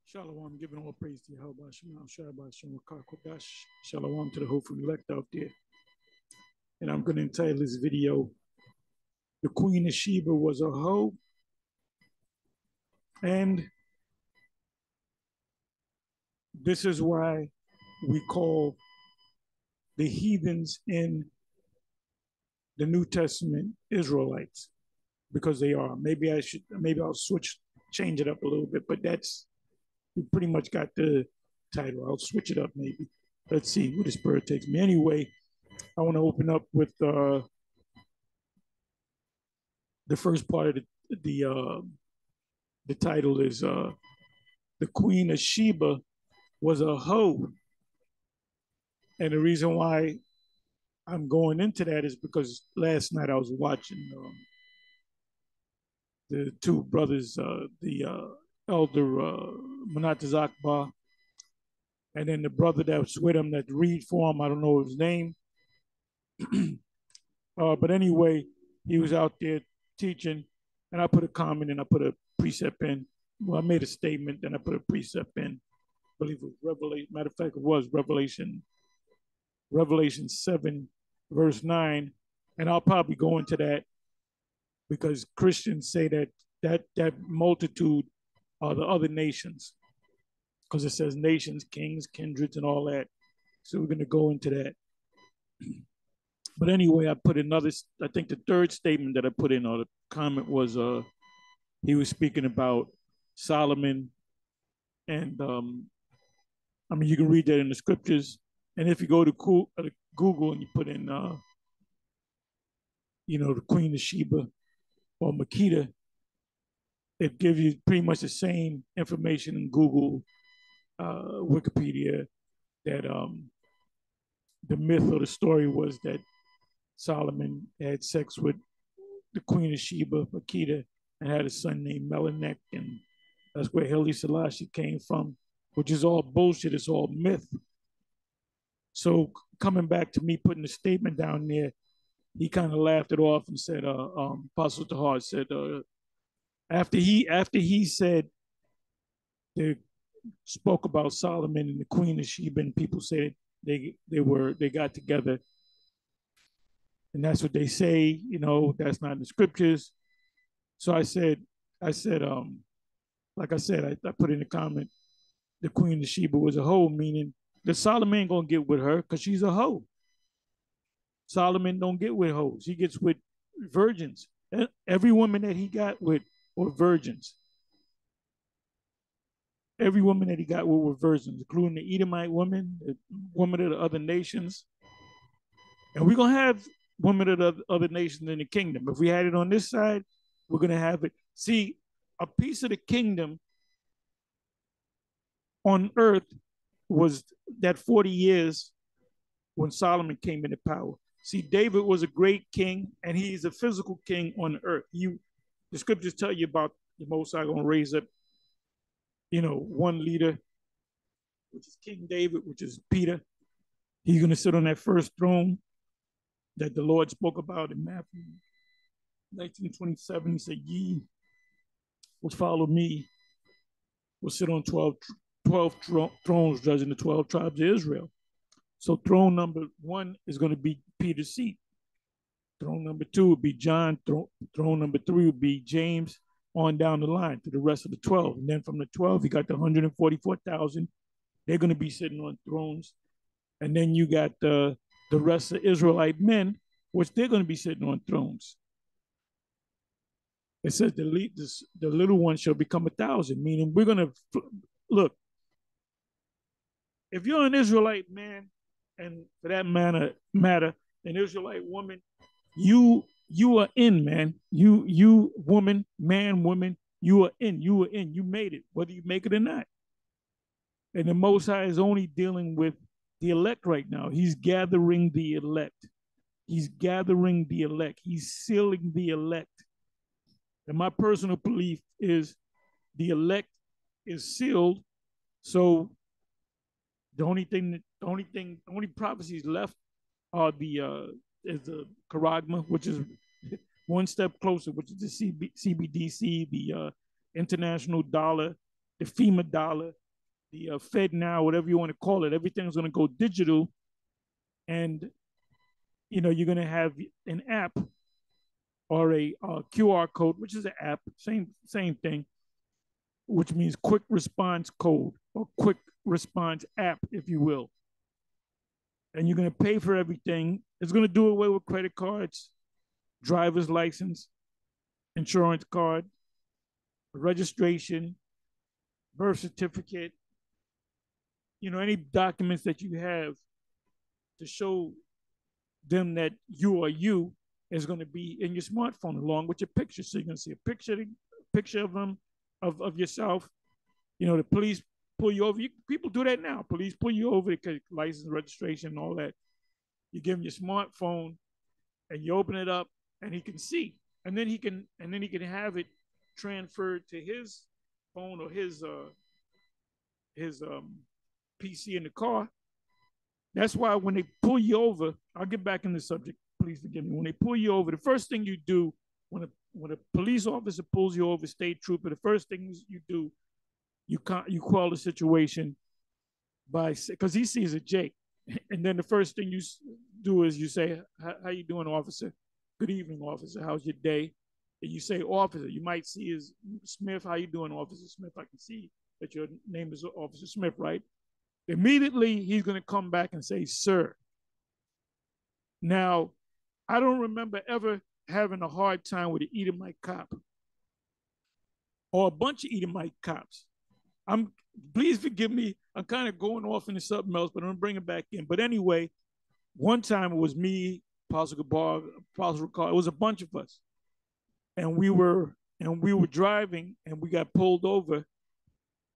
Shalom, giving all praise to Yahawah, Qadash. Shalom to the hopeful elect out there. And I'm going to entitle this video, The Queen of Sheba Was a Hoe. And this is why we call the heathens in the New Testament Israelites, because they are. Maybe I'll change it up a little bit, but we pretty much got the title. I'll switch it up maybe. Let's see where this bird takes me. Anyway, I want to open up with the first part of the title is The Queen of Sheba Was a Hoe. And the reason why I'm going into that is because last night I was watching the two brothers, the elder Manatazakba, and then the brother that was with him that read for him. I don't know his name. But anyway, he was out there teaching, and I put a comment and I put a precept in. Well, I made a statement, then I put a precept in. I believe it was Revelation. Matter of fact, it was Revelation 7, verse 9. And I'll probably go into that because Christians say that multitude are the other nations, because it says nations, kings, kindreds, and all that. So we're going to go into that. But anyway, I put another, I think the third statement that I put in, or the comment was, he was speaking about Solomon. And I mean, you can read that in the scriptures. And if you go to Google and you put in, the Queen of Sheba or Makeda, it gives you pretty much the same information in Google, Wikipedia, that the myth or the story was that Solomon had sex with the Queen of Sheba, Makeda, and had a son named Melanek, and that's where Haile Selassie came from, which is all bullshit. It's all myth. So coming back to me putting the statement down there, he kind of laughed it off and said, Apostle Tahar said, after he said, they spoke about Solomon and the Queen of Sheba, and people said they got together, and that's what they say. That's not in the scriptures. So I said, like I said, I put in the comment, the Queen of Sheba was a hoe, meaning that Solomon ain't gonna get with her because she's a hoe. Solomon don't get with hoes. He gets with virgins. Every woman that he got with were virgins. Every woman that he got with were virgins, including the Edomite woman, the woman of the other nations. And we're going to have women of the other nations in the kingdom. If we had it on this side, we're going to have it. See, a piece of the kingdom on earth was that 40 years when Solomon came into power. See, David was a great king, and he's a physical king on the earth. The scriptures tell you about the Most High going to raise up, one leader, which is King David, which is Peter. He's going to sit on that first throne that the Lord spoke about in Matthew 19:27. He said, ye will follow me, will sit on 12 thrones judging the 12 tribes of Israel. So throne number 1 is going to be Peter's seat. Throne number 2 would be John. Throne number 3 would be James, on down the line to the rest of the 12. And then from the 12, you got the 144,000. They're going to be sitting on thrones. And then you got the rest of Israelite men, which they're going to be sitting on thrones. It says the little one shall become 1,000, meaning we're going to, look, if you're an Israelite man, and for that matter, an Israelite woman, you are in, man. You woman, man, woman, you are in. You made it, whether you make it or not. And the Most High is only dealing with the elect right now. He's gathering the elect. He's gathering the elect. He's sealing the elect. And my personal belief is the elect is sealed. So the only prophecies left are the charagma, which is one step closer, which is the CBDC, the international dollar, the FEMA dollar, the Fed now, whatever you want to call it, everything's going to go digital. And, you're going to have an app or a QR code, which is an app, same thing, which means quick response code or quick response app, if you will. And you're going to pay for everything. It's going to do away with credit cards, driver's license, insurance card, registration, birth certificate, any documents that you have to show them that you are you is going to be in your smartphone along with your picture. So you're going to see a picture of them, of yourself. The police pull you over. People do that now. Police pull you over because license, registration, and all that. You give him your smartphone, and you open it up, and he can see, and then he can have it transferred to his phone or his PC in the car. That's why when they pull you over, I'll get back in the subject. Please forgive me. When they pull you over, the first thing you do when a police officer pulls you over, state trooper, the first thing you do, you call the situation because he sees a Jake, and then the first thing you do is you say, "How you doing, officer? Good evening, officer. How's your day?" And you say, "Officer." You might see is Smith. "How you doing, Officer Smith? I can see that your name is Officer Smith, right?" Immediately, he's going to come back and say, "Sir." Now, I don't remember ever having a hard time with an Edomite cop or a bunch of Edomite cops. Please forgive me. I'm kind of going off into something else, but I'm gonna bring it back in. But anyway, one time it was me, Apostle Gabar, Apostle Rawchaa. It was a bunch of us, and we were driving, and we got pulled over,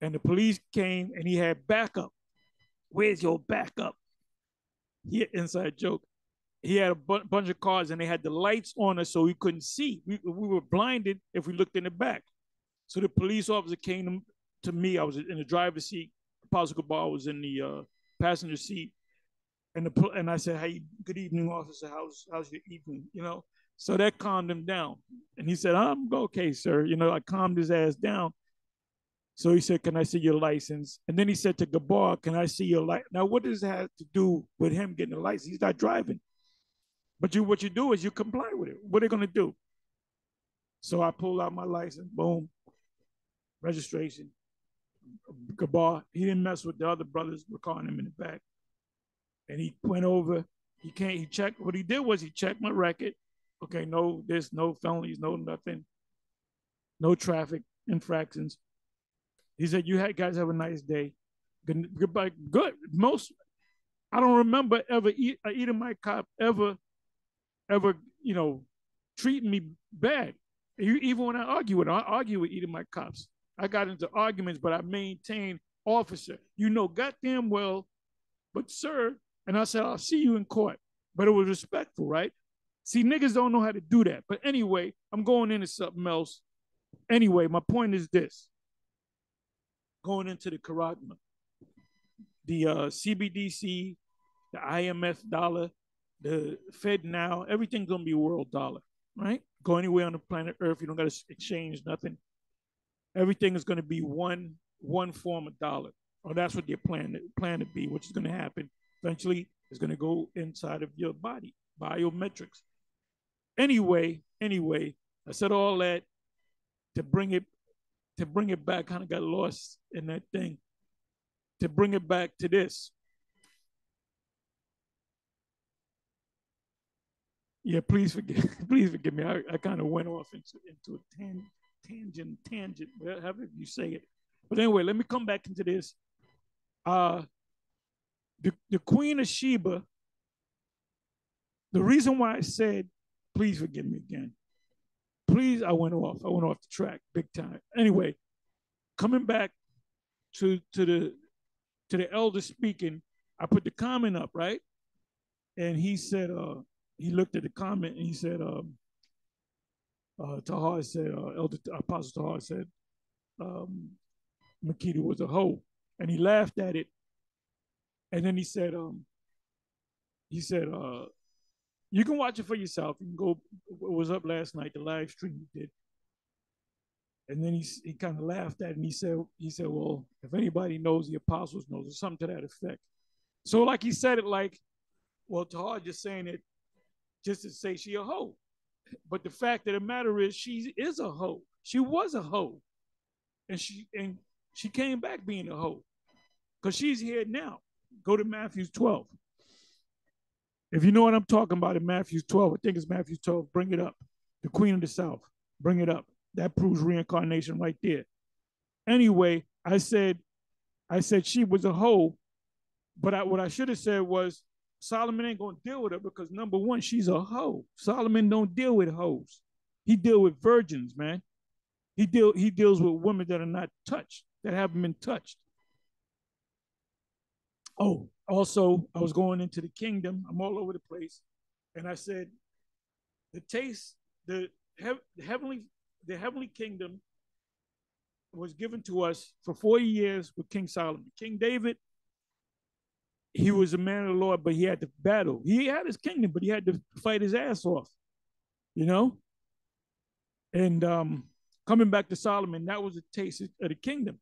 and the police came, and he had backup. "Where's your backup?" He inside joke. He had a bunch of cars, and they had the lights on us, so we couldn't see. We were blinded if we looked in the back. So the police officer came to me. I was in the driver's seat. Apostle Gabar was in the passenger seat, and I said, "Hey, good evening, officer. How's your evening?" So that calmed him down, and he said, "I'm okay, sir." I calmed his ass down. So he said, "Can I see your license?" And then he said to Gabar, "Can I see your license?" Now, what does that have to do with him getting a license? He's not driving. But what you do is you comply with it. What are they going to do? So I pulled out my license, boom, registration. Gabar, he didn't mess with the other brothers recording him in the back. And he went over, he checked, what he did was he checked my record. Okay, no felonies, no nothing, no traffic infractions. He said, "You guys have a nice day. Goodbye." Good. I don't remember ever my cop ever, treating me bad. Even when I argue with my cops. I got into arguments, but I maintained, "Officer, goddamn well, but sir," and I said, "I'll see you in court." But it was respectful, right? See, niggas don't know how to do that. But anyway, I'm going into something else. Anyway, my point is this. Going into the Karagma, the CBDC, the IMF dollar, the Fed now, everything's going to be world dollar, right? Go anywhere on the planet Earth, you don't got to exchange nothing. Everything is going to be one form of dollar, or that's what they plan to be, which is going to happen. Eventually, it's going to go inside of your body, biometrics. Anyway, I said all that to bring it back. Kind of got lost in that thing. To bring it back to this. Yeah, please forgive me. I kind of went off into a tangent, however you say it. But anyway, let me come back into this. The Queen of Sheba, the reason why I said, please forgive me again. Please, I went off the track big time. Anyway, coming back to the elder speaking, I put the comment up, right? And he said, he looked at the comment and he said, Tahar said, Elder Apostle Tahar said, Makita was a hoe. And he laughed at it. And then he said, you can watch it for yourself. You can go, it was up last night, the live stream he did. And then he kind of laughed at it, and he said, well, if anybody knows, the apostles knows, or something to that effect. So like he said it like, well, Tahar just saying it just to say she a hoe. But the fact of the matter is she is a hoe. She was a hoe. And she came back being a hoe. Because she's here now. Go to Matthew 12. If you know what I'm talking about in Matthew 12, I think it's Matthew 12, bring it up. The Queen of the South, bring it up. That proves reincarnation right there. Anyway, I said she was a hoe, but what I should have said was Solomon ain't gonna deal with her because number one, she's a hoe. Solomon don't deal with hoes. He deal with virgins, man. He deals with women that are not touched, that haven't been touched. Oh, also, I was going into the kingdom. I'm all over the place, and I said, the heavenly kingdom was given to us for 40 years with King Solomon. King David, he was a man of the Lord, but he had to battle. He had his kingdom, but he had to fight his ass off, you know? And coming back to Solomon, that was a taste of the kingdom.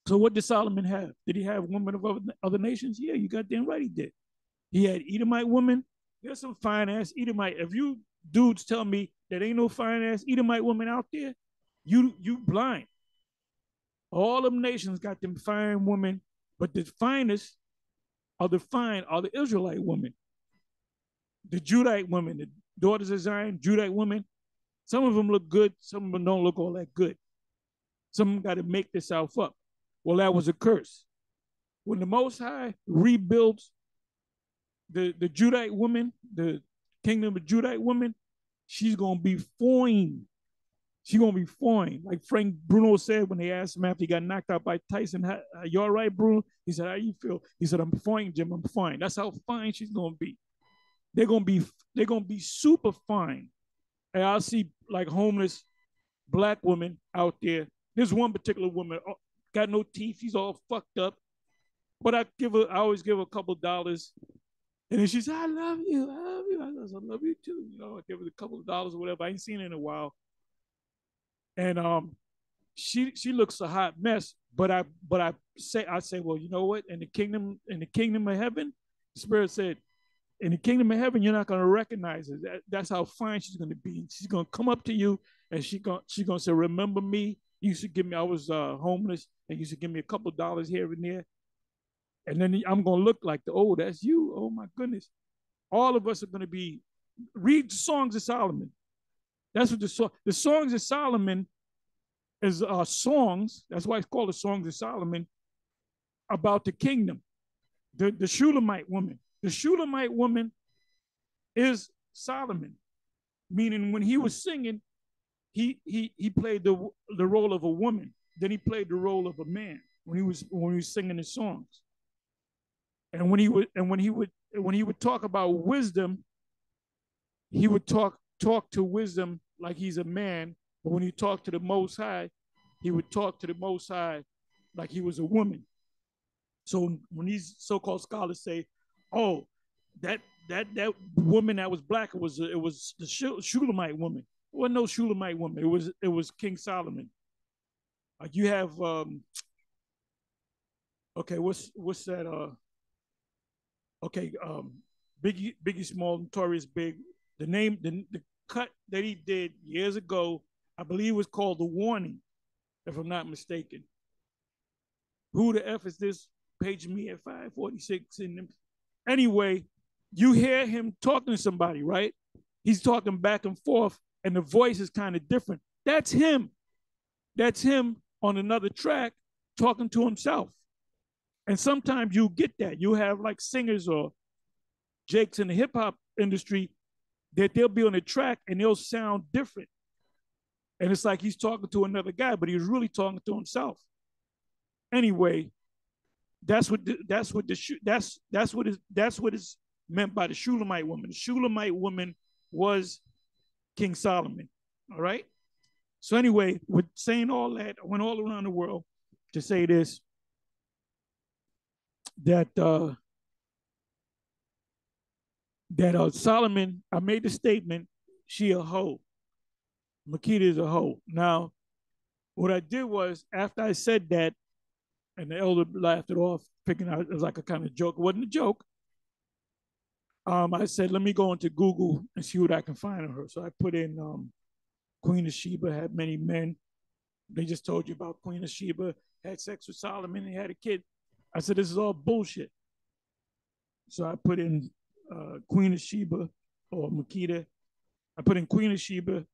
So what did Solomon have? Did he have women of other nations? Yeah, you goddamn right he did. He had Edomite women. There's some fine ass Edomite. If you dudes tell me that ain't no fine ass Edomite women out there, you blind. All them nations got them fine women, but the finest are the Israelite women. The Judite women, the daughters of Zion, Judite women. Some of them look good, some of them don't look all that good. Some of them got to make themselves up. Well, that was a curse. When the Most High rebuilds the Judite woman, the kingdom of Judite woman, she's going to be fine. She's going to be fine. Like Frank Bruno said when they asked him after he got knocked out by Tyson, you all right, Bruno? He said, how you feel? He said, I'm fine, Jim, I'm fine. That's how fine she's going to be. They're going to be super fine. And I'll see like homeless black women out there. There's one particular woman, got no teeth. She's all fucked up. But I always give her a couple of dollars. And then she said, I love you. I love you. I love you too. You know, I give her a couple of dollars or whatever. I ain't seen her in a while. And she looks a hot mess. But I say, well, you know what? In the kingdom of heaven, the Spirit said, in the kingdom of heaven, you're not going to recognize her. That's how fine she's going to be. She's going to come up to you and she's going to say, remember me? You used to give me, I was homeless, and you used to give me a couple of dollars here and there. And then I'm going to look like, that's you. Oh, my goodness. All of us are going to read the Songs of Solomon. That's what the Songs of Solomon is songs. That's why it's called the Songs of Solomon about the kingdom. The Shulamite woman. The Shulamite woman is Solomon, meaning when he was singing, he played the role of a woman. Then he played the role of a man when he was singing his songs. And when he would talk about wisdom, he would talk to wisdom like he's a man. But when he talked to the Most High, he would talk to the Most High like he was a woman. So when these so-called scholars say, oh, that woman that was black, it was the Shulamite woman. There wasn't no Shulamite woman. It was King Solomon. You have okay, what's that? Biggie Small, Notorious Big. The cut that he did years ago, I believe was called The Warning, if I'm not mistaken. Who the F is this? Page me at 546 in them. Anyway, you hear him talking to somebody, right? He's talking back and forth, and the voice is kind of different. That's him. That's him on another track talking to himself. And sometimes you get that. You have like singers or jakes in the hip hop industry that they'll be on a track and they'll sound different. And it's like he's talking to another guy, but he's really talking to himself. Anyway, that's what is meant by the Shulamite woman. The Shulamite woman was King Solomon. All right. So anyway, with saying all that, I went all around the world to say this, that Solomon, I made the statement, she a hoe. Makita is a hoe. Now, what I did was, after I said that, and the elder laughed it off, picking out it was like a kind of joke. It wasn't a joke. I said, let me go into Google and see what I can find on her. So I put in Queen of Sheba had many men. They just told you about Queen of Sheba, had sex with Solomon, and had a kid. I said, this is all bullshit. So I put in Queen of Sheba or Makeda. I put in Queen of Sheba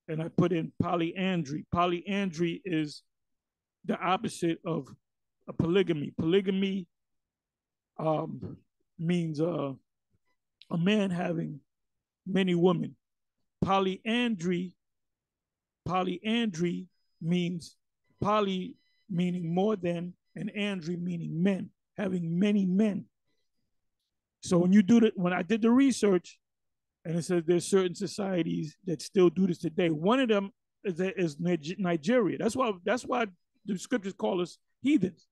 and I put in polyandry. Polyandry is the opposite of a polygamy. Polygamy means a man having many women. Polyandry means poly meaning more than, and andry meaning men, having many men. So when you do that, when I did the research, and it says there's certain societies that still do this today. One of them is Nigeria. That's why the scriptures call us heathens.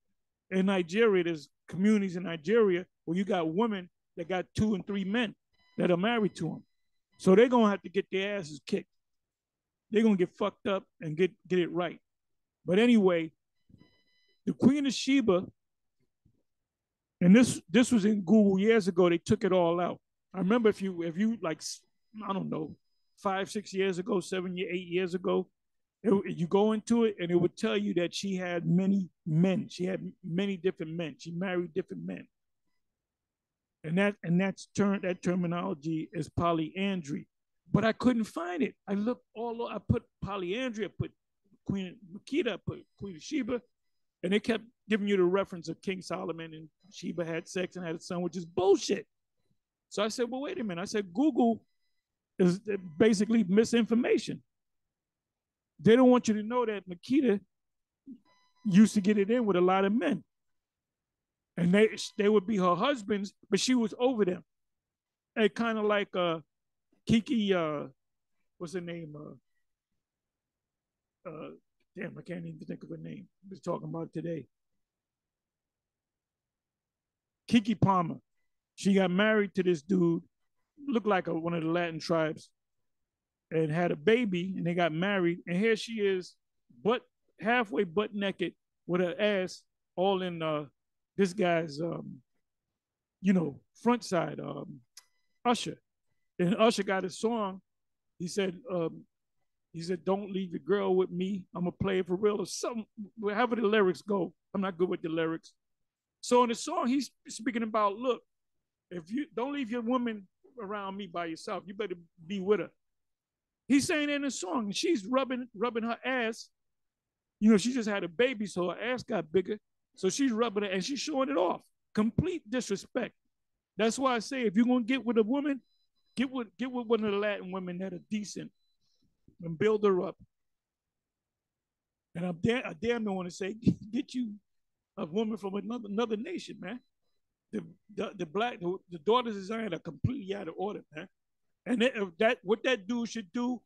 In Nigeria, there's communities in Nigeria where you got women that got 2 and 3 men that are married to them. So they're gonna have to get their asses kicked. They're gonna get fucked up and get it right. But anyway, the Queen of Sheba, and this was in Google years ago. They took it all out. I remember if you like, I don't know, 5, 6 years ago, 8 years ago, you go into it and it would tell you that she had many men. She had many different men. She married different men. And that terminology is polyandry. But I couldn't find it. I looked all over. I put polyandry, I put Queen Makeda, I put Queen of Sheba, and they kept giving you the reference of King Solomon and Sheba had sex and had a son, which is bullshit. So I said, well, wait a minute. I said, Google is basically misinformation. They don't want you to know that Makeda used to get it in with a lot of men. And they would be her husbands, but she was over them. And kind of like Kiki, what's her name? Damn, I can't even think of her name. I was talking about it today. Kiki Palmer. She got married to this dude, looked like one of the Latin tribes, and had a baby, and they got married. And here she is, halfway butt naked with her ass all in this guy's, front side, Usher. And Usher got a song. He said, don't leave your girl with me. I'm going to play it for real or something. However the lyrics go. I'm not good with the lyrics. So in the song, he's speaking about, look, if you don't leave your woman around me by yourself, you better be with her. He's saying in the song, and she's rubbing her ass. She just had a baby, so her ass got bigger. So she's rubbing it and she's showing it off. Complete disrespect. That's why I say, if you're going to get with a woman, get with one of the Latin women that are decent and build her up. And I damn don't want to say, get you a woman from another nation, man. The daughters of Zion are completely out of order, man. And what that dude should do,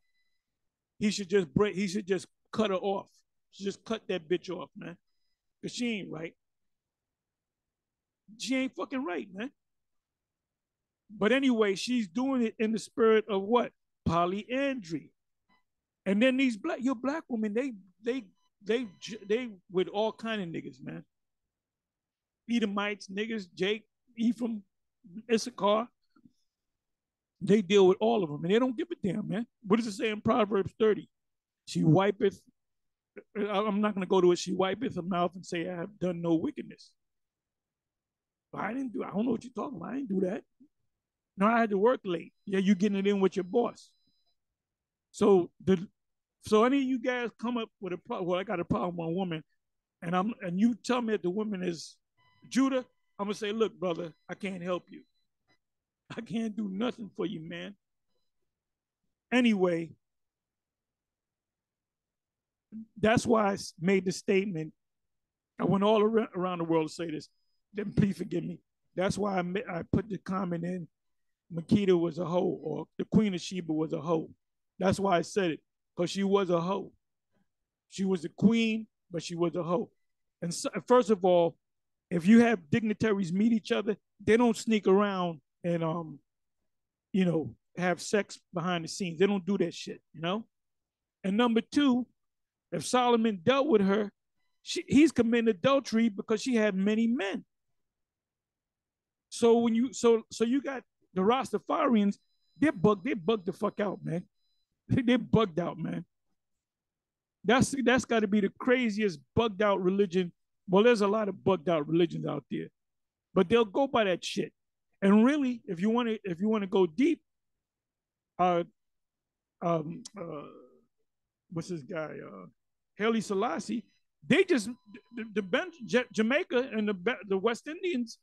he should just cut her off. He should just cut that bitch off, man. Because she ain't right. She ain't fucking right, man. But anyway, she's doing it in the spirit of what? Polyandry. And then your black women, they with all kind of niggas, man. Edomites, niggas, Jake, Ephraim, Issachar. They deal with all of them, and they don't give a damn, man. What does it say in Proverbs 30? She wipeth, I'm not going to go to it, she wipeth her mouth and say, I have done no wickedness. I don't know what you're talking about. I didn't do that. No, I had to work late. Yeah, you getting it in with your boss. So any of you guys come up with a problem, well, I got a problem with a woman, and you tell me that the woman is Judah, I'm going to say, look, brother, I can't help you. I can't do nothing for you, man. Anyway, that's why I made the statement. I went all around the world to say this. Then please forgive me. That's why I put the comment in, Makeda was a hoe, or the Queen of Sheba was a hoe. That's why I said it, because she was a hoe. She was a queen, but she was a hoe. And so, first of all, if you have dignitaries meet each other, they don't sneak around and have sex behind the scenes. They don't do that shit, And number two, If Solomon dealt with her, he's committing adultery because she had many men. So when you you got the Rastafarians, they're bugged the fuck out, man. They're bugged out, man. That's got to be the craziest bugged out religion. Well, there's a lot of bugged out religions out there, but they'll go by that shit. And really, if you want to go deep, what's this guy? Haile Selassie. They just Jamaica and the West Indians,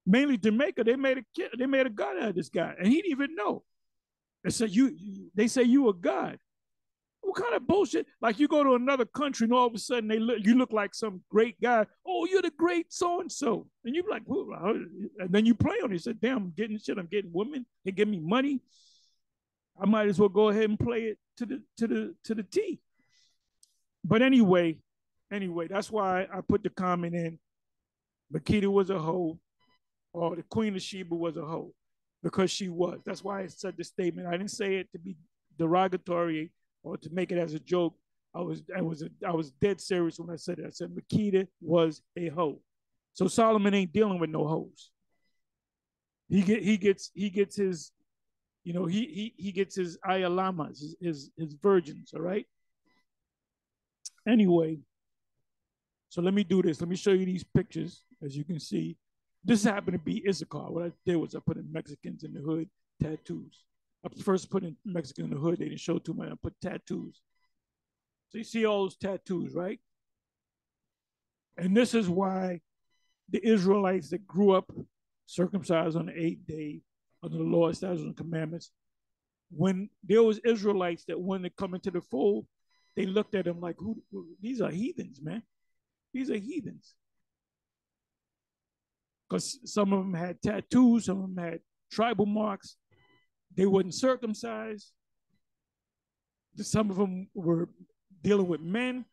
mainly Jamaica. They made a god out of this guy, and he didn't even know. They said they say you a god. What kind of bullshit? Like you go to another country and all of a sudden you look like some great guy. Oh, you're the great so and so, and you're like, and then you play on it. You say, damn, I'm getting shit. I'm getting women. They give me money. I might as well go ahead and play it to the T. But anyway, that's why I put the comment in. Makita was a hoe, or the Queen of Sheba was a hoe, because she was. That's why I said the statement. I didn't say it to be derogatory or to make it as a joke. I was dead serious when I said it. I said Makita was a hoe. So Solomon ain't dealing with no hoes. He gets his, he gets his ayalamas, his virgins. All right. Anyway, so let me do this. Let me show you these pictures. As you can see, this happened to be Issachar. What I did was I put in Mexicans in the hood tattoos. I first put in Mexican in the hood. They didn't show too much. I put tattoos. So you see all those tattoos, right? And this is why the Israelites that grew up circumcised on the 8th day under the law, statutes, and commandments, when there was Israelites that wanted to come into the fold, they looked at them like, who these are heathens, man. These are heathens. Because some of them had tattoos, some of them had tribal marks. They wasn't circumcised. Some of them were dealing with men,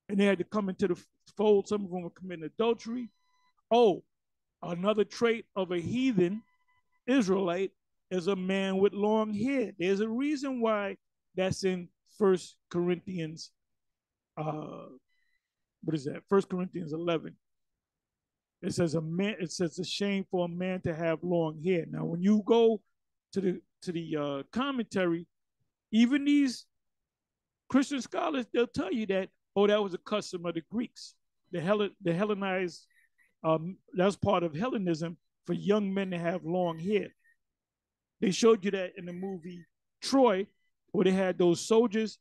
and they had to come into the fold. Some of them were committing adultery. Oh, another trait of a heathen Israelite is a man with long hair. There's a reason why that's in 1 Corinthians, what is that? 1 Corinthians 11. It says it's a shame for a man to have long hair. Now, when you go to the commentary, even these Christian scholars, they'll tell you that, oh, that was a custom of the Greeks. The Hellenized, that was part of Hellenism for young men to have long hair. They showed you that in the movie Troy, where they had those soldiers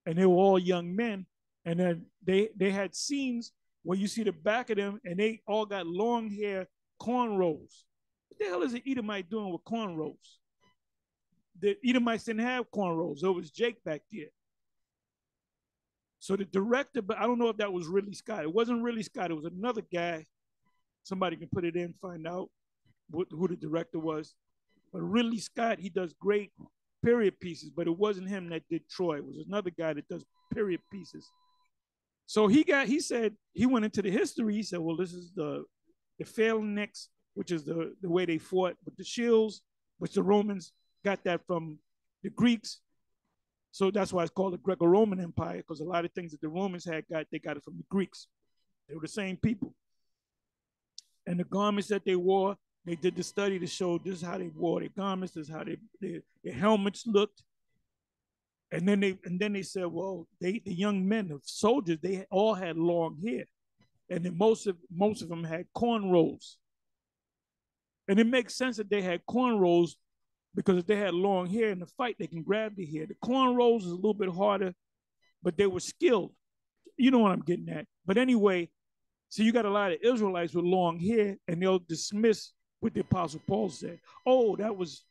and they were all young men. And then they had scenes where you see the back of them and they all got long hair, cornrows. What the hell is an Edomite doing with cornrows? The Edomites didn't have cornrows. It was Jake back there. So the director, but I don't know if that was Ridley Scott. It wasn't Ridley Scott. It was another guy. Somebody can put it in, find out who the director was. But Ridley Scott, he does great period pieces, but it wasn't him that did Troy. It was another guy that does period pieces. So he said, he went into the history. He said, well, this is the phalanx, which is the way they fought with the shields, which the Romans got that from the Greeks. So that's why it's called the Greco-Roman Empire, because a lot of things that the Romans they got it from the Greeks. They were the same people. And the garments that they wore, they did the study to show this is how they wore their garments, this is how their helmets looked. And then they said, well, the young men, the soldiers, they all had long hair. And then most of them had cornrows. And it makes sense that they had cornrows, because if they had long hair in the fight, they can grab the hair. The cornrows is a little bit harder, but they were skilled. You know what I'm getting at. But anyway, so you got a lot of Israelites with long hair, and they'll dismiss what the Apostle Paul said. Oh, that was,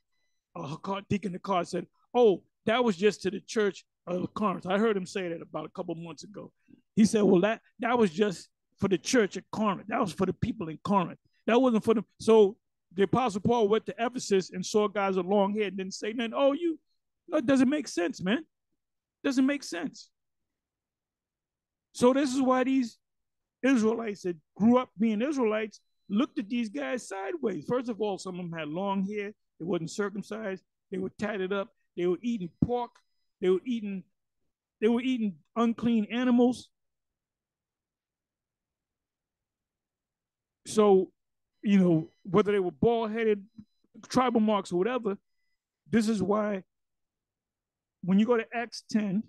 Deacon Nicard said, oh, that was just to the church of Corinth. I heard him say that about a couple months ago. He said, well, that was just for the church at Corinth. That was for the people in Corinth. That wasn't for them. So the Apostle Paul went to Ephesus and saw guys with long hair and didn't say nothing. Oh, it doesn't make sense, man. Doesn't make sense. So this is why these Israelites that grew up being Israelites looked at these guys sideways. First of all, some of them had long hair. They wasn't circumcised. They were tatted up. They were eating pork. They were eating They were eating unclean animals. So, whether they were bald-headed, tribal marks, or whatever, this is why when you go to Acts 10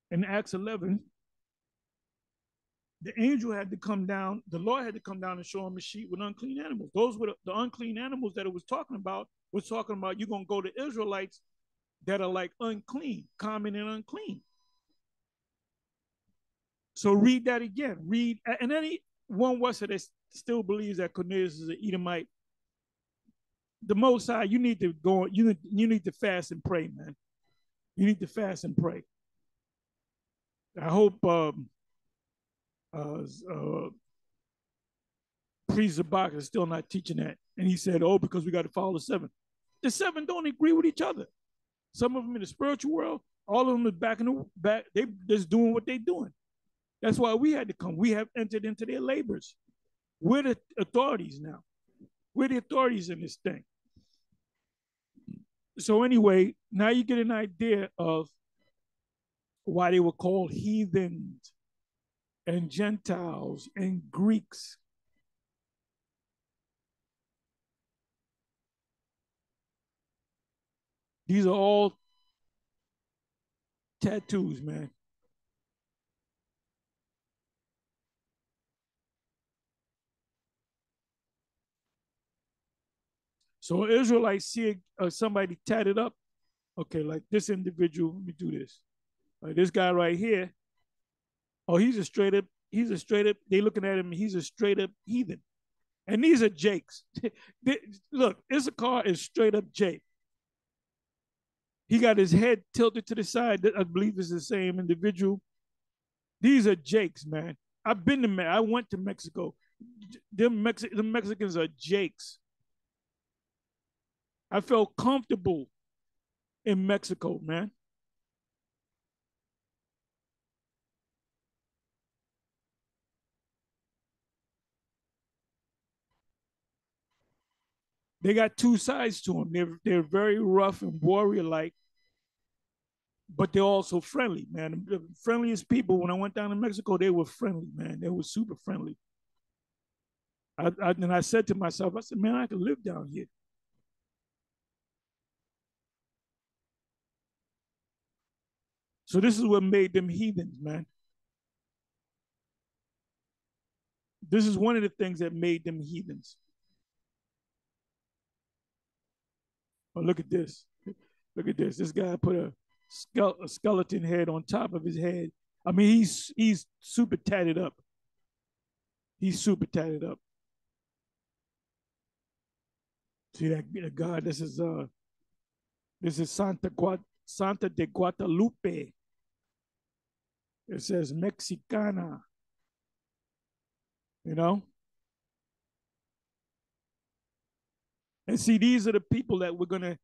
and Acts 11, the angel had to come down, the Lord had to come down and show him a sheep with unclean animals. Those were the unclean animals that it was talking about. Was talking about you're going to go to Israelites that are like unclean, common and unclean. So read that again. Read, and anyone that still believes that Cornelius is an Edomite, the Most High, you need to go, you need to fast and pray, man. You need to fast and pray. I hope Priest Barak is still not teaching that. And he said, oh, because we got to follow the seven. The seven don't agree with each other. Some of them in the spiritual world, all of them are back in the back. They just doing what they're doing. That's why we had to come. We have entered into their labors. We're the authorities now. We're the authorities in this thing. So anyway, now you get an idea of why they were called heathens and Gentiles and Greeks. These are all tattoos, man. So Israelites see somebody tatted up. Okay, like this individual, let me do this. Like this guy right here. Oh, he's a straight up, they looking at him, he's a straight up heathen. And these are Jakes. Look, Issachar is straight up Jake. He got his head tilted to the side. I believe it's the same individual. These are Jakes, man. I've been to I went to Mexico. The Mexicans are Jakes. I felt comfortable in Mexico, man. They got two sides to them. They're very rough and warrior-like, but they're also friendly, man. The friendliest people, when I went down to Mexico, they were friendly, man. They were super friendly. And I said to myself, I said, man, I could live down here. So this is what made them heathens, man. This is one of the things that made them heathens. Oh, look at this. Look at this. This guy put a skeleton head on top of his head. I mean, he's super tatted up. He's super tatted up. See that God? This is Santa de Guadalupe. It says Mexicana. You know? And see, these are the people that we're gonna,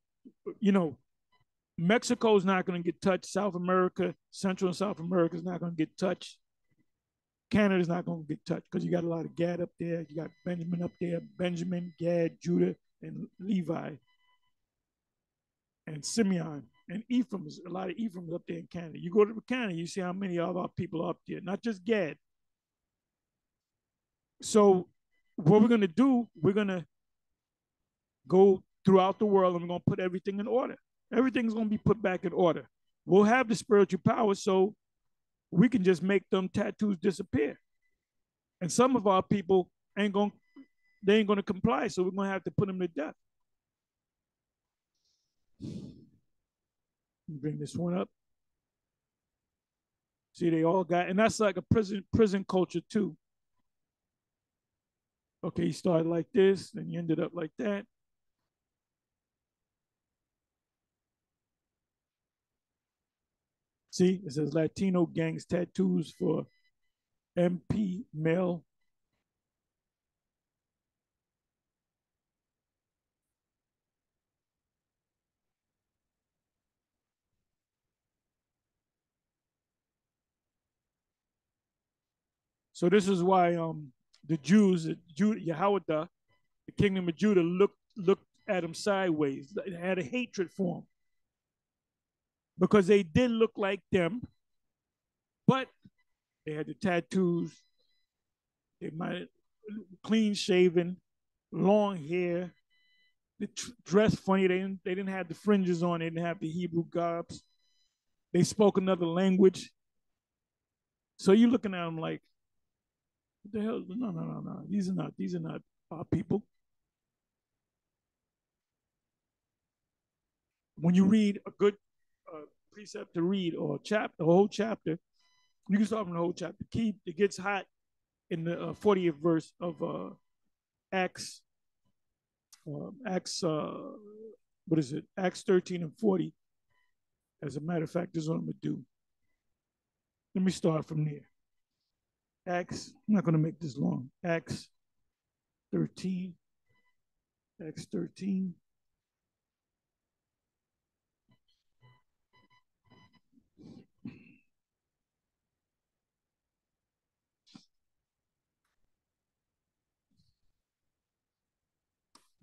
Mexico's not gonna get touched. South America, Central and South America is not gonna get touched. Canada's not gonna get touched because you got a lot of Gad up there. You got Benjamin up there, Benjamin, Gad, Judah, and Levi, and Simeon, and Ephraim. A lot of Ephraim up there in Canada. You go to Canada, you see how many of our people are up there, not just Gad. So what we're gonna do, we're gonna go throughout the world and we're gonna put everything in order. Everything's gonna be put back in order. We'll have the spiritual power so we can just make them tattoos disappear. And some of our people ain't gonna comply, so we're gonna have to put them to death. Bring this one up. See, they all got, and that's like a prison culture too. Okay, you started like this, then you ended up like that. See, it says Latino gangs tattoos for MP male. So this is why the Jews, Yahawah, the kingdom of Judah, looked at him sideways. It had a hatred for him. because they did look like them, but they had the tattoos. They might have clean shaven, long hair. They dressed funny. They didn't have the fringes on. They didn't have the Hebrew garbs. They spoke another language. So you're looking at them like, what the hell? No, no, no, no. These are not our people. When you read a good precept to read or a whole chapter, you can start from the whole chapter. It gets hot in the 40th verse of Acts. What is it? Acts 13 and 40. As a matter of fact, this is what I'm gonna do. Let me start from there. Acts, I'm not gonna make this long. Acts 13. Acts 13.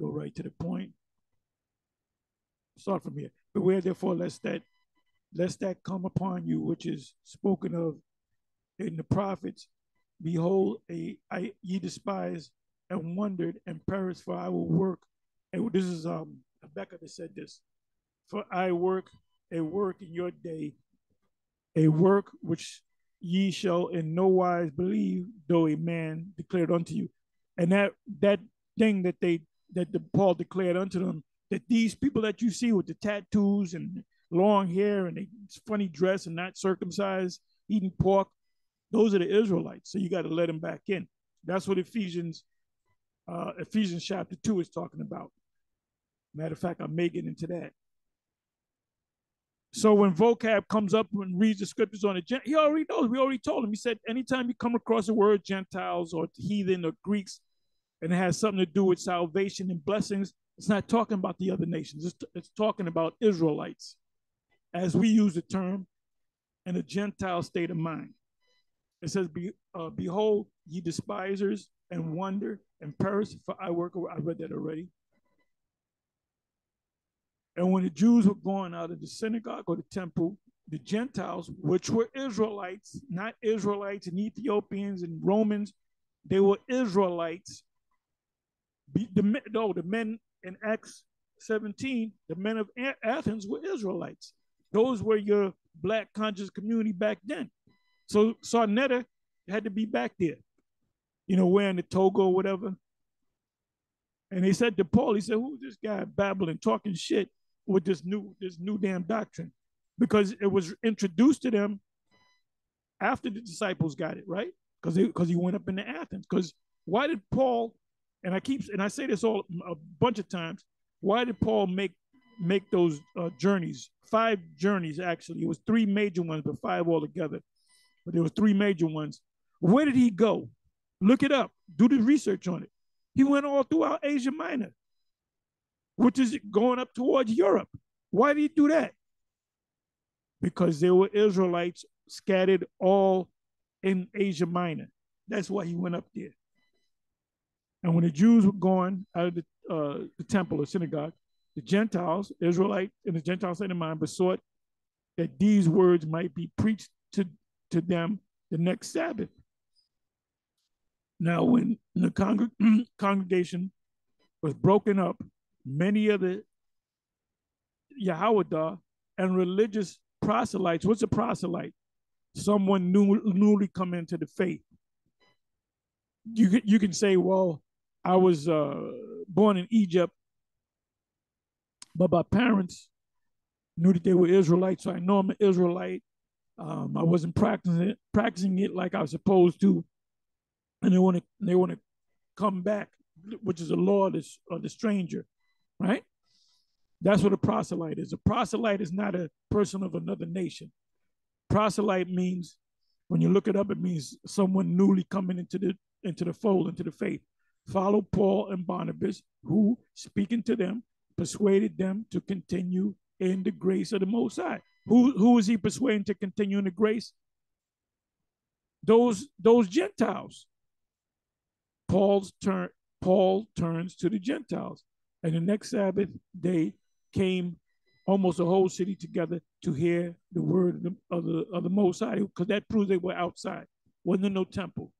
Go right to the point. Start from here. Beware therefore lest that come upon you, which is spoken of in the prophets. Behold, ye despise and wondered and perished, for I will work. And this is Habakkuk that said this. For I work a work in your day, a work which ye shall in no wise believe, though a man declared unto you. And that thing that Paul declared unto them, that these people that you see with the tattoos and long hair and they funny dress and not circumcised, eating pork, those are the Israelites. So you got to let them back in. That's what Ephesians chapter 2 is talking about. Matter of fact, I may get into that. So when vocab comes up and reads the scriptures on it, he already knows. We already told him. He said, anytime you come across the word Gentiles or heathen or Greeks, and it has something to do with salvation and blessings, it's not talking about the other nations. It's talking about Israelites, as we use the term, in a Gentile state of mind. It says, behold, ye despisers, and wonder and perish, for I work. I read that already. And when the Jews were going out of the synagogue or the temple, the Gentiles, which were Israelites, not Israelites and Ethiopians and Romans, they were Israelites. The men in Acts 17, the men of Athens were Israelites. Those were your black conscious community back then. So Sarnetta had to be back there, wearing the toga or whatever. And they said to Paul, he said, who's this guy babbling, talking shit with this new damn doctrine? Because it was introduced to them after the disciples got it, right? Because he went up into Athens. Because why did Paul, and I say this all a bunch of times, why did Paul make those journeys? 5 journeys, actually. It was 3 major ones, but 5 altogether. But there was 3 major ones. Where did he go? Look it up. Do the research on it. He went all throughout Asia Minor, which is going up towards Europe. Why did he do that? Because there were Israelites scattered all in Asia Minor. That's why he went up there. And when the Jews were going out of the temple or synagogue, the Gentiles, Israelite and the Gentile state of mind, besought that these words might be preached to them the next Sabbath. Now, when the congregation was broken up, many of the Yahawadah and religious proselytes, what's a proselyte? Someone newly come into the faith. You can say, well, I was born in Egypt, but my parents knew that they were Israelites, so I know I'm an Israelite. I wasn't practicing it like I was supposed to, and they want to come back, which is a law of the stranger, right? That's what a proselyte is. A proselyte is not a person of another nation. Proselyte means, when you look it up, it means someone newly coming into the fold, into the faith. Follow Paul and Barnabas, who, speaking to them, persuaded them to continue in the grace of the Most High. Who is he persuading to continue in the grace? Those Gentiles. Paul turns to the Gentiles. And the next Sabbath, they came almost a whole city together to hear the word of the Most High, because that proves they were outside. Wasn't no temple.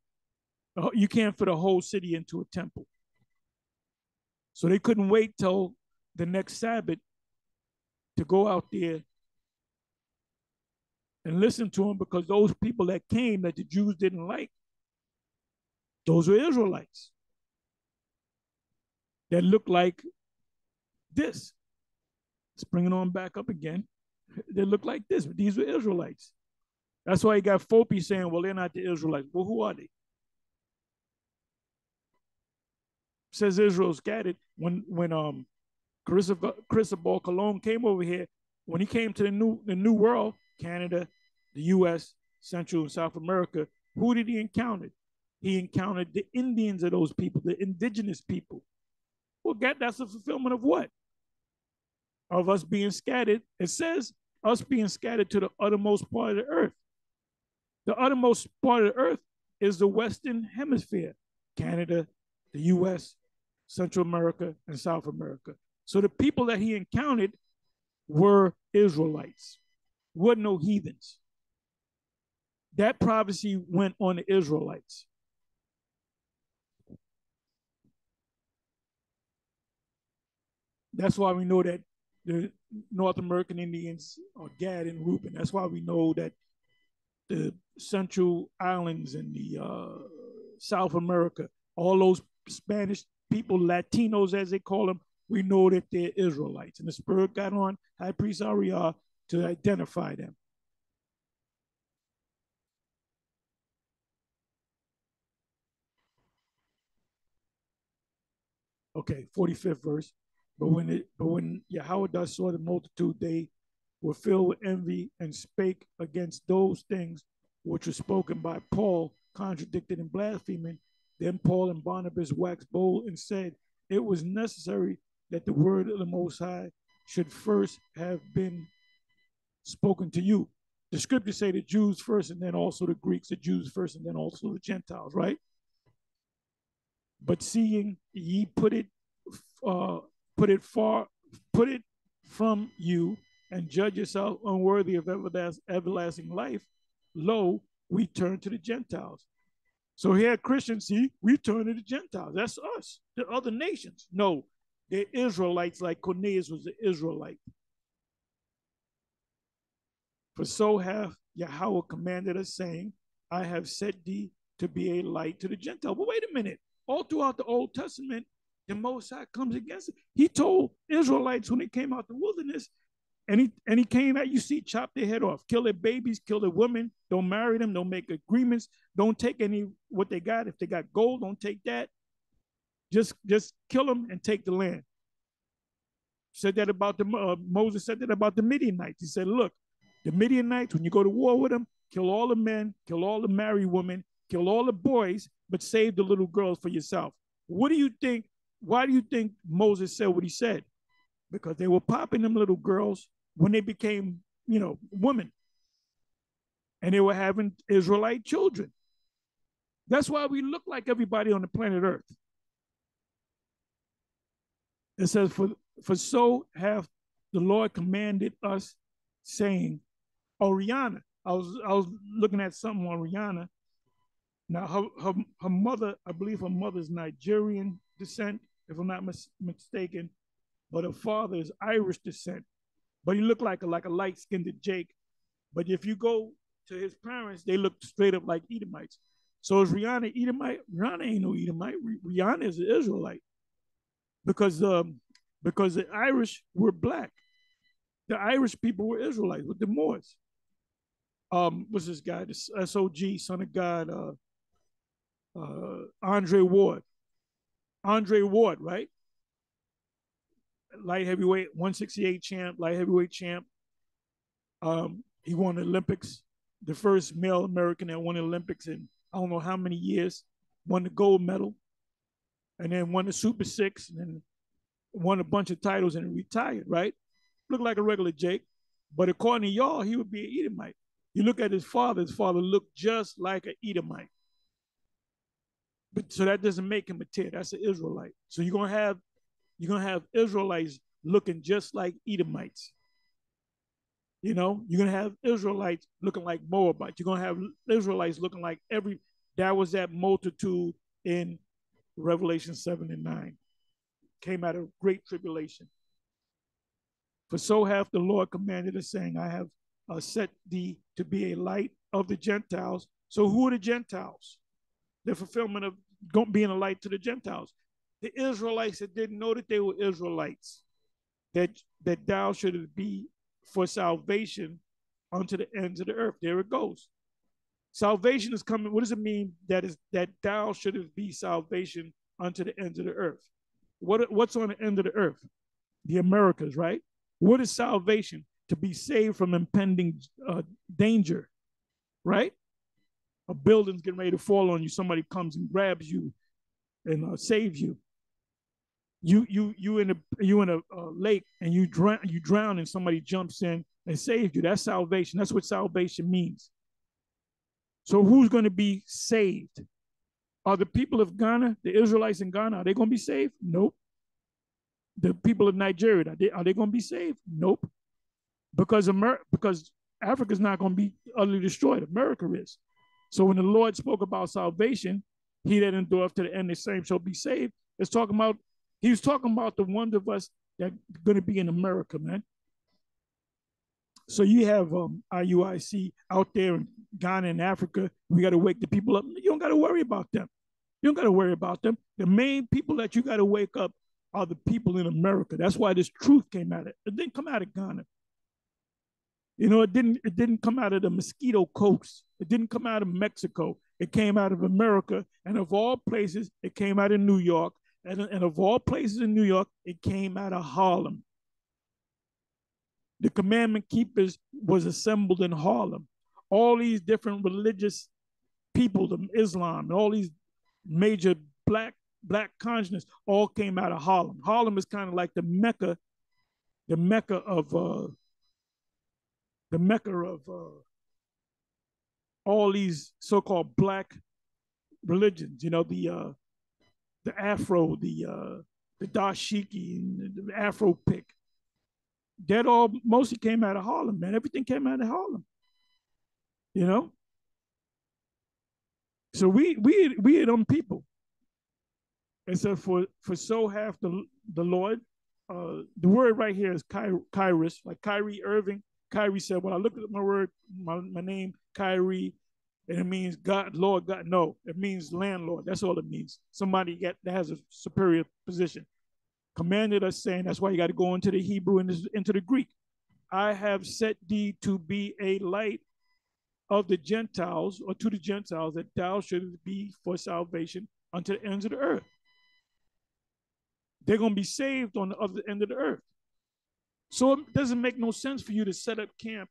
You can't fit a whole city into a temple. So they couldn't wait till the next Sabbath to go out there and listen to him, because those people that came that the Jews didn't like, those were Israelites that looked like this. Let's bring it on back up again. They look like this, but these were Israelites. That's why you got Fopi saying, well, they're not the Israelites. Well, who are they? Says Israel scattered. When Cristobal Colon came over here, when he came to the new world, Canada, the US, Central and South America, who did he encounter? He encountered the Indians of those people, the indigenous people. Well, that's a fulfillment of what? Of us being scattered. It says us being scattered to the uttermost part of the earth. The uttermost part of the earth is the Western Hemisphere, Canada, the US, Central America, and South America. So the people that he encountered were Israelites, were no heathens. That prophecy went on the Israelites. That's why we know that the North American Indians are Gad and Reuben. That's why we know that the Central Islands and the South America, all those Spanish people, Latinos as they call them, we know that they're Israelites. And the Spirit got on High Priest Ariah to identify them. Okay, 45th verse. But when Yahawadah saw the multitude, they were filled with envy and spake against those things which were spoken by Paul, contradicted and blaspheming. Then Paul and Barnabas waxed bold and said, it was necessary that the word of the Most High should first have been spoken to you. The scriptures say the Jews first and then also the Greeks, the Jews first and then also the Gentiles, right? But seeing ye put it from you and judge yourself unworthy of everlasting life, lo, we turn to the Gentiles. So here Christians, see, we turn to the Gentiles. That's us, the other nations. No, they're Israelites like Cornelius was an Israelite. For so hath Yahawah commanded us, saying, I have set thee to be a light to the Gentiles. But wait a minute. All throughout the Old Testament, the Most High comes against it. He told Israelites when they came out the wilderness, and he came out, you see, chop their head off, kill their babies, kill their women, don't marry them, don't make agreements, don't take any what they got. If they got gold, don't take that. Just kill them and take the land. Said that about Moses said that about the Midianites. He said, look, the Midianites, when you go to war with them, kill all the men, kill all the married women, kill all the boys, but save the little girls for yourself. What do you think? Why do you think Moses said what he said? Because they were popping them little girls when they became, women. And they were having Israelite children. That's why we look like everybody on the planet Earth. It says, for so hath the Lord commanded us, saying, oh, Rihanna. I was looking at something on Rihanna. Now, her mother, I believe her mother's Nigerian descent, if I'm not mistaken, but her father is Irish descent. But he looked like a light-skinned Jake. But if you go to his parents, they look straight up like Edomites. So is Rihanna Edomite? Rihanna ain't no Edomite. Rihanna is an Israelite. Because the Irish were black. The Irish people were Israelites with the Moors. What's this guy? This SOG, Son of God, Andre Ward. Andre Ward, right? Light heavyweight, 168 champ, light heavyweight champ. He won the Olympics, the first male American that won the Olympics in I don't know how many years, won the gold medal, and then won the Super Six, and then won a bunch of titles and retired, right? Looked like a regular Jake, but according to y'all, he would be an Edomite. You look at his father looked just like an Edomite. But so that doesn't make him a tear. That's an Israelite. So you're gonna have Israelites looking just like Edomites. You know, you're going to have Israelites looking like Moabites. You're going to have Israelites looking like that was that multitude in Revelation 7 and 9. Came out of great tribulation. For so hath the Lord commanded us, saying, I have set thee to be a light of the Gentiles. So who are the Gentiles? The fulfillment of being a light to the Gentiles. The Israelites that didn't know that they were Israelites, that thou shouldest be for salvation unto the ends of the earth. There it goes. Salvation is coming. What does it mean that thou shouldest be salvation unto the ends of the earth? What's on the end of the earth? The Americas, right? What is salvation? To be saved from impending danger, right? A building's getting ready to fall on you. Somebody comes and grabs you and saves you. You in a lake and you drown and somebody jumps in and saves you. That's salvation. That's what salvation means. So who's going to be saved? Are the people of Ghana, the Israelites in Ghana, are they going to be saved? Nope. The people of Nigeria, are they going to be saved? Nope. Because Africa's not going to be utterly destroyed. America is. So when the Lord spoke about salvation, he that endureth to the end, the same shall be saved. He was talking about the ones of us that are going to be in America, man. So you have IUIC out there in Ghana and Africa. We got to wake the people up. You don't got to worry about them. You don't got to worry about them. The main people that you got to wake up are the people in America. That's why this truth came out of it. It didn't come out of Ghana. You know, it didn't come out of the Mosquito Coast. It didn't come out of Mexico. It came out of America. And of all places, it came out of New York. And of all places in New York, it came out of Harlem. The commandment keepers was assembled in Harlem. All these different religious people, the Islam, and all these major black consciousness all came out of Harlem. Harlem is kind of like the Mecca of all these so-called black religions. You know, the Afro, the dashiki, and the Afro pick. That all mostly came out of Harlem, man. Everything came out of Harlem. You know? So we are them people. And so for so hath the Lord, the word right here is Kairos, like Kyrie Irving. Kyrie said, when I looked at my word, my name, Kyrie, and it means God, Lord God. No, it means landlord. That's all it means. Somebody that has a superior position. Commanded us, saying, that's why you got to go into the Hebrew and into the Greek. I have set thee to be a light of the Gentiles, or to the Gentiles, that thou shouldst be for salvation unto the ends of the earth. They're going to be saved on the other end of the earth. So it doesn't make no sense for you to set up camp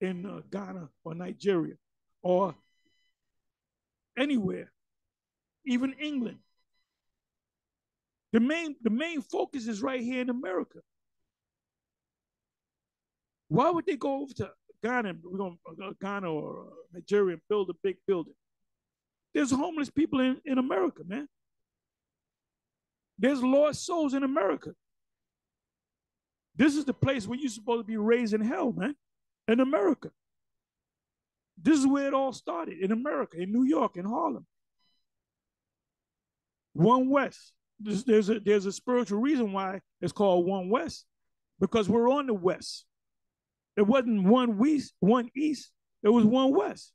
in Ghana or Nigeria or anywhere, even England. The main focus is right here in America. Why would they go over to Ghana, Ghana or Nigeria and build a big building? There's homeless people in America, man. There's lost souls in America. This is the place where you're supposed to be raised in hell, man, in America. This is where it all started, in America, in New York, in Harlem. One West. There's a spiritual reason why it's called One West, because we're on the West. It wasn't one East, it was one West.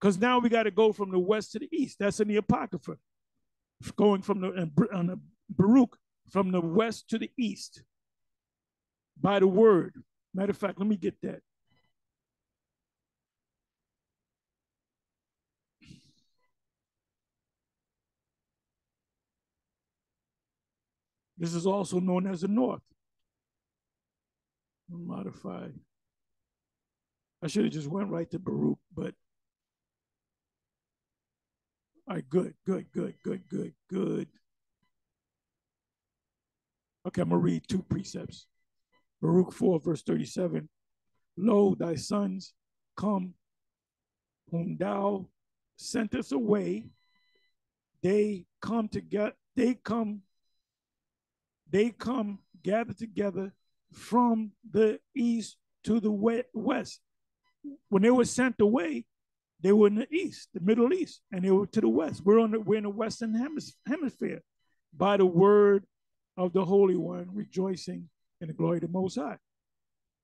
Because now we got to go from the West to the East. That's in the Apocrypha. Going from the Baruch, from the West to the East. By the word. Matter of fact, let me get that. This is also known as the North. Modified. I should have just went right to Baruch, but all right, good. Okay, I'm gonna read two precepts. Baruch 4, verse 37. Lo, thy sons come, whom thou sentest away. They come gathered together from the east to the west. When they were sent away, they were in the east, the Middle East, and they were to the west. We're in the Western Hemisphere by the word of the Holy One, rejoicing in the glory of the Most High.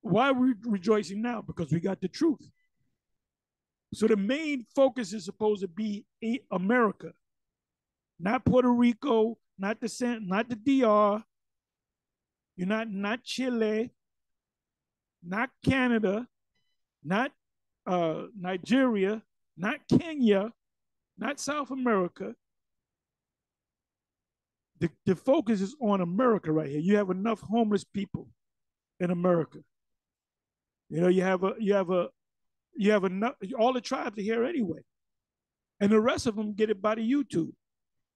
Why are we rejoicing now? Because we got the truth. So the main focus is supposed to be America, not Puerto Rico, not the DR, you're not Chile, not Canada, not Nigeria, not Kenya, not South America. The focus is on America right here. You have enough homeless people in America. You know, you have enough. All the tribes are here anyway, and the rest of them get it by the YouTube.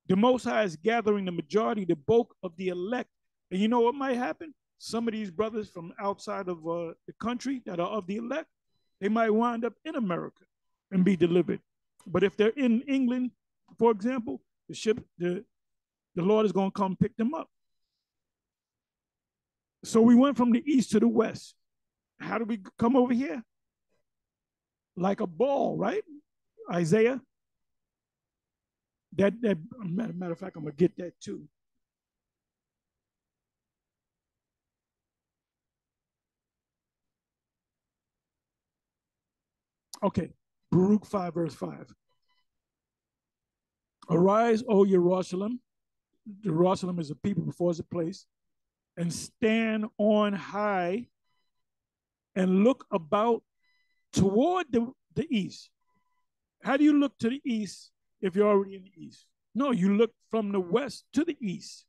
The Most High is gathering the majority, the bulk of the elect. And you know what might happen? Some of these brothers from outside of the country that are of the elect, they might wind up in America and be delivered. But if they're in England, for example, the Lord is going to come pick them up. So we went from the east to the west. How do we come over here? Like a ball, right? Isaiah. That matter of fact, I'm gonna get that too. Okay, Baruch 5, verse 5. Arise, O Jerusalem. Jerusalem is a people before it's a place, and stand on high and look about toward the east. How do you look to the east if you're already in the east? No, you look from the west to the east.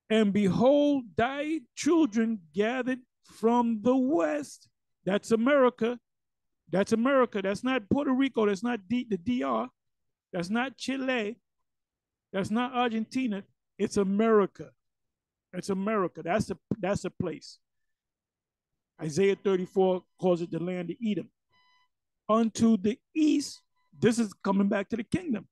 And behold, thy children gathered from the west. That's America. That's America. That's not Puerto Rico. That's not the DR. That's not Chile. That's not Argentina. It's America. It's America. That's a place. Isaiah 34 calls it the land of Edom. Unto the east, this is coming back to the kingdom.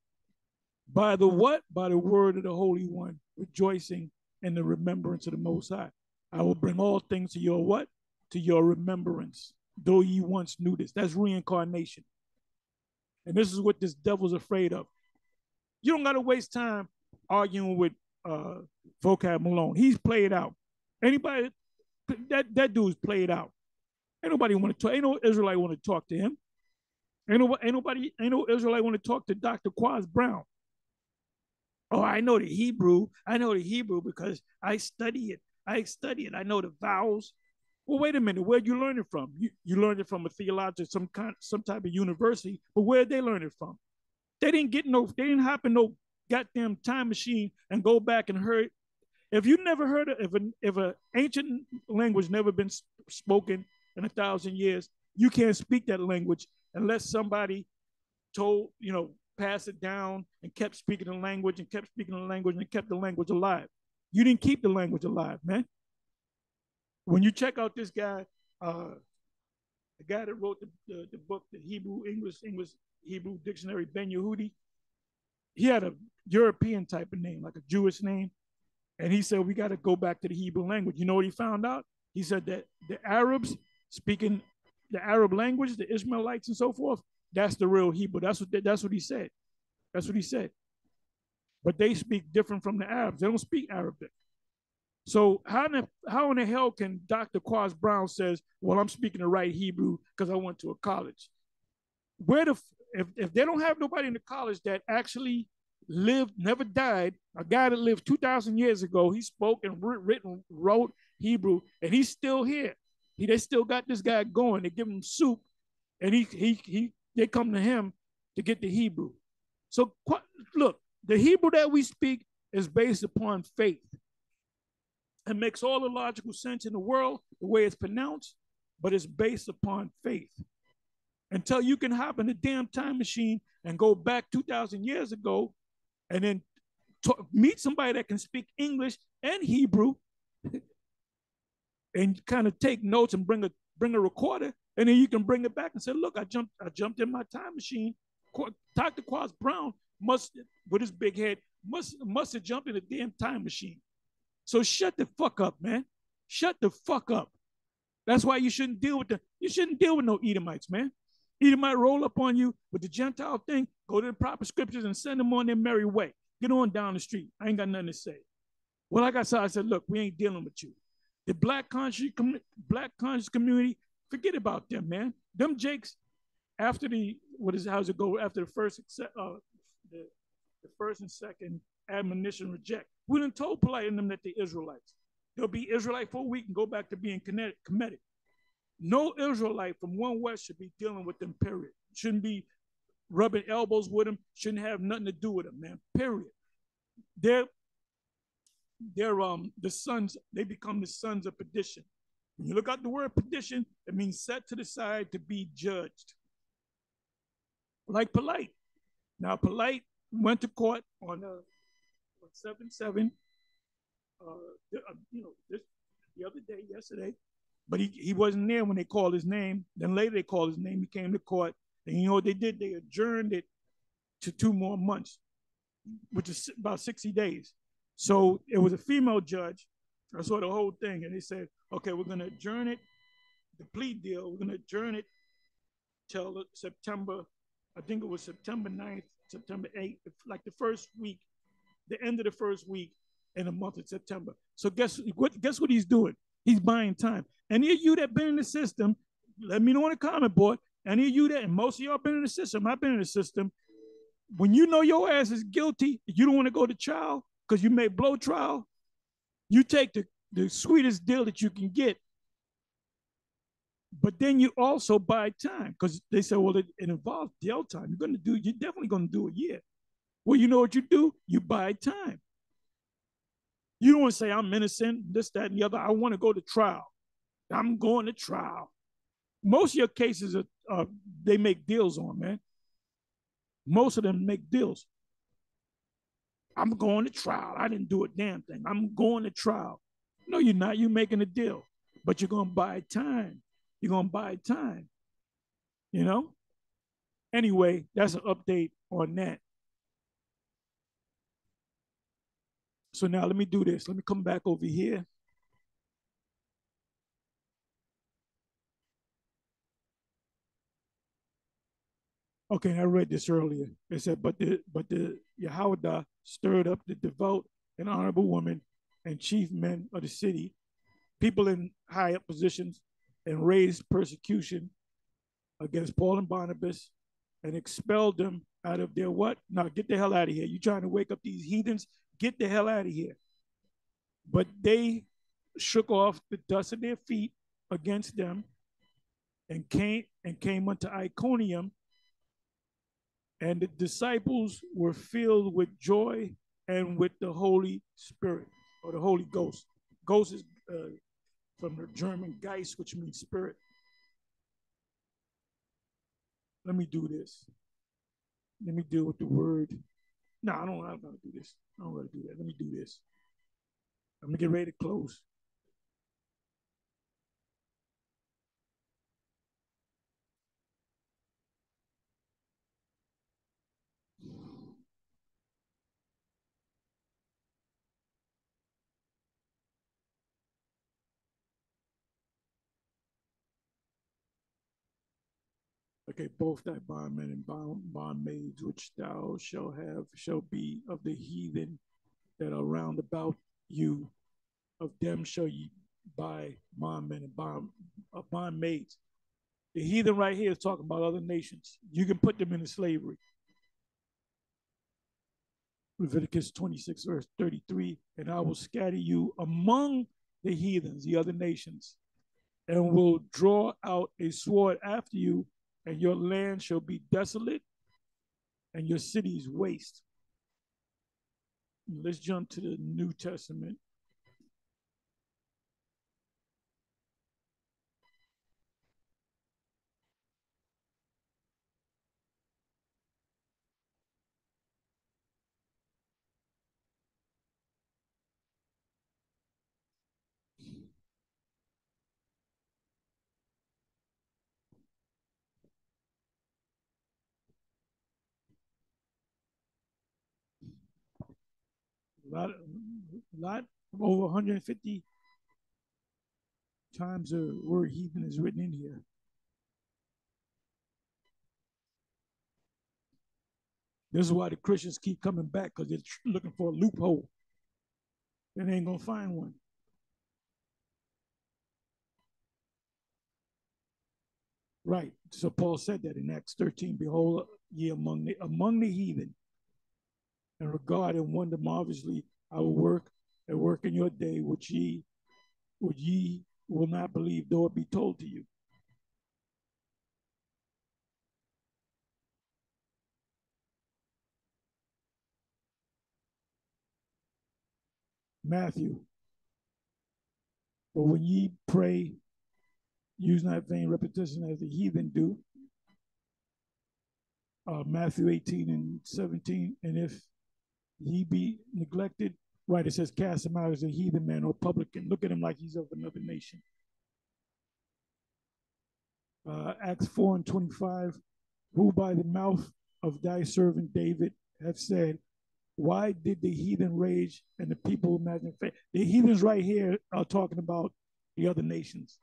By the what? By the word of the Holy One, rejoicing in the remembrance of the Most High. I will bring all things to your what? To your remembrance, though ye once knew this. That's reincarnation. And this is what this devil's afraid of. You don't got to waste time arguing with Vocab Malone. He's played out. Anybody, that dude's played out. Ain't nobody want to talk. Ain't no Israelite want to talk to him. Ain't no Israelite want to talk to Dr. Quaz Brown. Oh, I know the Hebrew. I know the Hebrew because I study it. I know the vowels. Well, wait a minute. Where'd you learn it from? You learned it from a theologian, some type of university. But where'd they learn it from? They didn't hop in no goddamn time machine and go back and heard. If you never heard of, if an ancient language never been spoken in 1,000 years, you can't speak that language unless somebody passed it down and kept speaking the language and kept speaking the language and kept the language alive. You didn't keep the language alive, man. When you check out this guy, the guy that wrote the book, the English Hebrew Dictionary, Ben Yehudi, he had a European type of name, like a Jewish name. And he said, we got to go back to the Hebrew language. You know what he found out? He said that the Arabs speaking the Arab language, the Ishmaelites and so forth, that's the real Hebrew. That's what he said. That's what he said. But they speak different from the Arabs. They don't speak Arabic. So how in the hell can Dr. Quaz Brown says, well, I'm speaking the right Hebrew because I went to a college? If they don't have nobody in the college that actually lived, never died, a guy that lived 2,000 years ago, he spoke and wrote Hebrew, and he's still here. They still got this guy going. They give him soup, and they come to him to get the Hebrew. So look, the Hebrew that we speak is based upon faith. It makes all the logical sense in the world, the way it's pronounced, but it's based upon faith. Until you can hop in a damn time machine and go back 2,000 years ago and then meet somebody that can speak English and Hebrew and kind of take notes and bring a recorder, and then you can bring it back and say, look, I jumped in my time machine. Dr. Quaz Brown with his big head, must have jumped in a damn time machine. So shut the fuck up, man. Shut the fuck up. That's why you shouldn't deal with you shouldn't deal with no Edomites, man. Edomite roll up on you with the Gentile thing, go to the proper scriptures and send them on their merry way. Get on down the street. I ain't got nothing to say. Well, like I said, look, we ain't dealing with you. The black conscious community, forget about them, man. Them Jakes, after the how's it go? After the first and second admonition reject, we done told polite in them that they're Israelites. They'll be Israelite for a week and go back to being Kemetic. No Israelite from one West should be dealing with them, period. Shouldn't be rubbing elbows with them, shouldn't have nothing to do with them, man, period. They're the sons, they become the sons of perdition. When you look at the word perdition, it means set to the side to be judged. Like polite. Now, polite went to court on 7/7, the other day, yesterday, but he wasn't there when they called his name. Then later they called his name. He came to court, and you know what they did? They adjourned it to 2 more months, which is about 60 days. So it was a female judge. I saw the whole thing, and they said, okay, we're going to adjourn it, the plea deal, we're going to adjourn it till September, I think it was September 9th, September 8th, like the first week, the end of the first week in the month of September. So guess what he's doing? He's buying time. Any of you that been in the system, let me know on the comment board. Any of you that, and most of y'all been in the system, I've been in the system. When you know your ass is guilty, you don't want to go to trial because you may blow trial, you take the sweetest deal that you can get. But then you also buy time because they say, well, it involves jail time. You're definitely going to do a year. Well, you know what you do? You buy time. You don't want to say, I'm innocent, this, that, and the other. I want to go to trial. I'm going to trial. Most of your cases, they make deals on, man. Most of them make deals. I'm going to trial. I didn't do a damn thing. I'm going to trial. No, you're not. You're making a deal. But you're going to buy time. You're going to buy time. You know? Anyway, that's an update on that. So now let me do this. Let me come back over here. Okay, I read this earlier. It said, but the Yahawadah stirred up the devout and honorable women and chief men of the city, people in high up positions, and raised persecution against Paul and Barnabas and expelled them out of their what? Now get the hell out of here. You trying to wake up these heathens? Get the hell out of here. But they shook off the dust of their feet against them and came unto Iconium, and the disciples were filled with joy and with the Holy Spirit, or the Holy Ghost. Ghost is from the German Geist, which means spirit. Let me do this. Let me deal with the word. No, I'm not going to do this. I don't want to do that. Let me do this. I'm going to get ready to close. Okay, both thy bondmen and bondmaids which thou shalt have shall be of the heathen that are round about you. Of them shall ye buy bondmen and bondmaids. The heathen right here is talking about other nations. You can put them into slavery. Leviticus 26, verse 33, and I will scatter you among the heathens, the other nations, and will draw out a sword after you, and your land shall be desolate, and your cities waste. Let's jump to the New Testament. A lot over 150 times the word heathen is written in here. This is why the Christians keep coming back, because they're looking for a loophole. And they ain't going to find one. Right. So Paul said that in Acts 13, behold, ye among the heathen, and regard and wonder marvelously I will work in your day, which ye will not believe, though it be told to you. Matthew, but when ye pray, use not vain repetition as the heathen do. Matthew 18 and 17, and if ye be neglected, right, it says cast him out as a heathen man or publican. Look at him like he's of another nation. Acts 4 and 25, who by the mouth of thy servant David have said, why did the heathen rage and the people imagine faith? The heathens right here are talking about the other nations.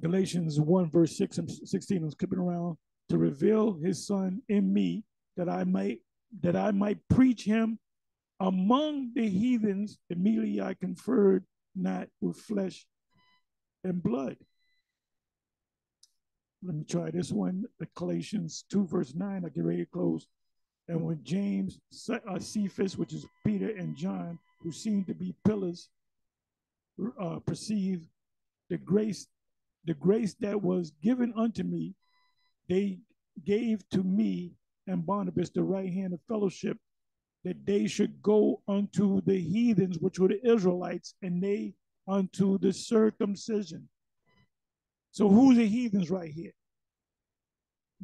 Galatians 1 verse 6 and 16, I'm skipping around, to reveal his son in me that I might preach him among the heathens. Immediately I conferred not with flesh and blood. Let me try this one. Galatians 2 verse 9, I get ready to close. And when James, Cephas, which is Peter and John, who seemed to be pillars, perceived the grace that was given unto me, they gave to me and Barnabas the right hand of fellowship, that they should go unto the heathens, which were the Israelites, and they unto the circumcision. So who's the heathens right here?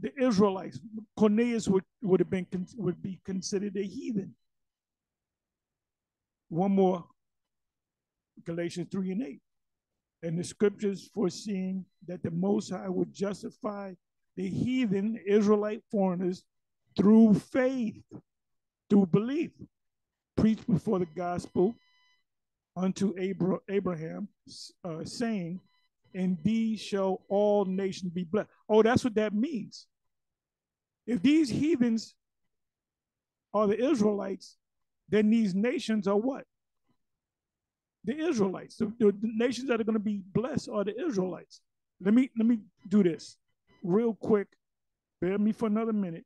The Israelites. Cornelius would be considered a heathen. One more, Galatians 3 and 8. And the scriptures foreseeing that the Most High would justify the heathen Israelite foreigners through faith, through belief, preached before the gospel unto Abraham, saying, in thee shall all nations be blessed. Oh, that's what that means. If these heathens are the Israelites, then these nations are what? The Israelites. The nations that are going to be blessed are the Israelites. Let me do this real quick. Bear me for another minute.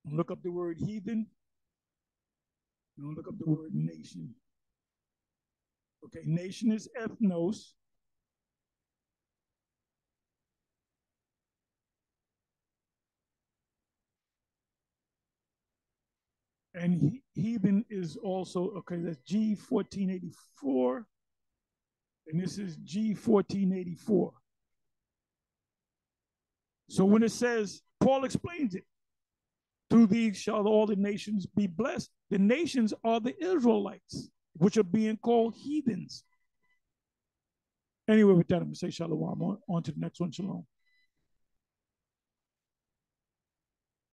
Look up the word heathen. Look up the word nation. Okay, nation is ethnos. And heathen is also, okay, that's G1484. And this is G1484. So when it says, Paul explains it, through these shall all the nations be blessed. The nations are the Israelites, which are being called heathens. Anyway, with that, I'm going to say shalom. On to the next one. Shalom.